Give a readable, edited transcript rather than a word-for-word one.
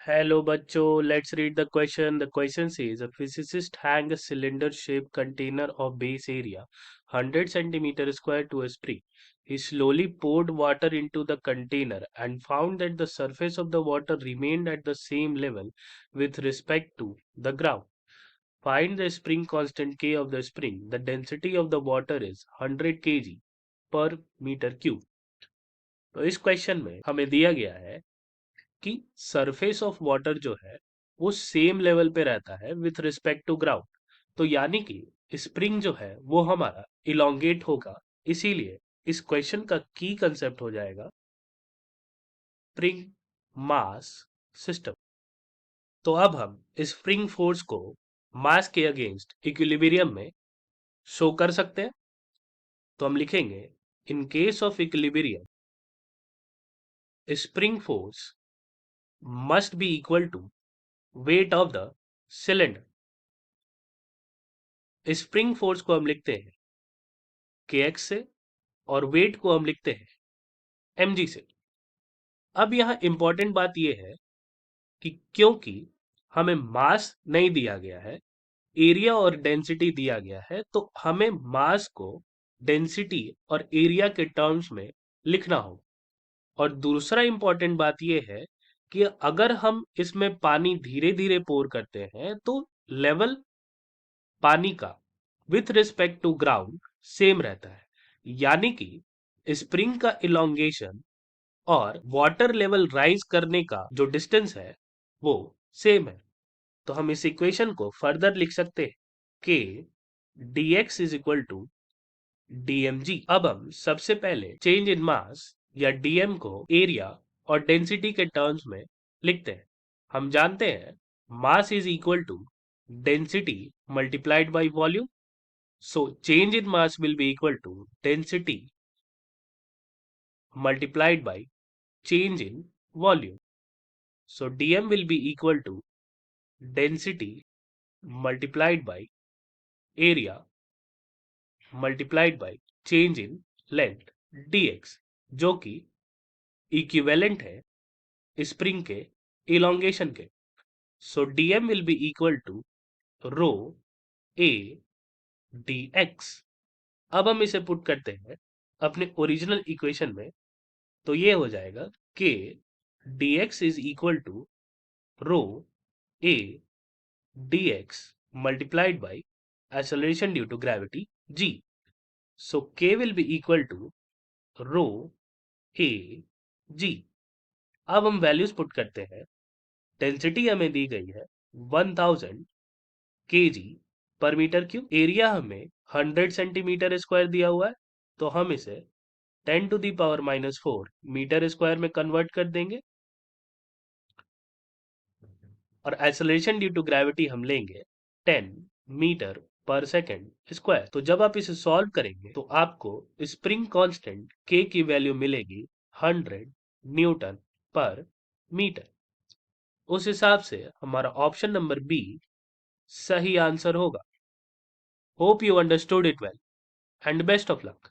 Hello bachcho, let's read the question. The question says a physicist hang a cylinder shaped container of base area 100 centimeter square to a spring. He slowly poured water into the container and found that the surface of the water remained at the same level with respect to the ground. Find the spring constant K of the spring. The density of the water is 100 kg per meter cube. तो इस question में हमें दिया गया है कि surface of water जो है वो सेम लेवल पे रहता है विथ रिस्पेक्ट टू ग्राउंड। तो यानी कि स्प्रिंग जो है वो हमारा इलोंगेट होगा, इसीलिए इस क्वेश्चन का की कंसेप्ट हो जाएगा स्प्रिंग मास सिस्टम। तो अब हम स्प्रिंग फोर्स को मास के अगेंस्ट इक्विलिब्रियम में शो कर सकते हैं। तो हम लिखेंगे in case of equilibrium spring force must be equal to weight of the cylinder. Spring force को हम लिखते हैं kx से और वेट को हम लिखते हैं mg से। अब यहाँ इंपॉर्टेंट बात यह है कि क्योंकि हमें मास नहीं दिया गया है, एरिया और डेंसिटी दिया गया है, तो हमें मास को डेंसिटी और एरिया के टर्म्स में लिखना होगा। और दूसरा इंपॉर्टेंट बात यह है कि अगर हम इसमें पानी धीरे धीरे पोर करते हैं तो लेवल पानी का with respect to ground same रहता है, यानी कि स्प्रिंग का इलोंगेशन और वाटर लेवल राइज करने का जो डिस्टेंस है वो सेम है। तो हम इस इक्वेशन को फर्दर लिख सकते हैं कि dx is equal to dmg। अब हम सबसे पहले चेंज इन मास या dm को एरिया और डेंसिटी के टर्म्स में लिखते हैं। हम जानते हैं mass is equal to density multiplied by volume. So change in mass will be equal to density multiplied by change in volume. So dm will be equal to density multiplied by area multiplied by change in length dx, जो कि equivalent है spring के elongation के। So dm will be equal to rho a dx। अब हम इसे put करते हैं अपने ओरिजिनल इक्वेशन में, तो ये हो जाएगा कि dx is equal to rho a dx multiplied by acceleration due to gravity g. So k will be equal to rho a g। अब हम वैल्यूज पुट करते हैं। डेंसिटी हमें दी गई है 1000 kg पर मीटर क्यूब। एरिया हमें 100 सेंटीमीटर स्क्वायर दिया हुआ है, तो हम इसे 10 to the power -4 metre square में कन्वर्ट कर देंगे। और एक्सेलरेशन ड्यू टू ग्रेविटी हम लेंगे 10 मीटर पर सेकेंड स्क्वायर। तो जब आप इसे सॉल्व करेंगे तो आपको स्प्रिंग कांस्टेंट k की वैल्यू मिलेगी 100 न्यूटन पर मीटर। उस हिसाब से हमारा ऑप्शन नंबर बी सही आंसर होगा। Hope you understood it well and best of luck.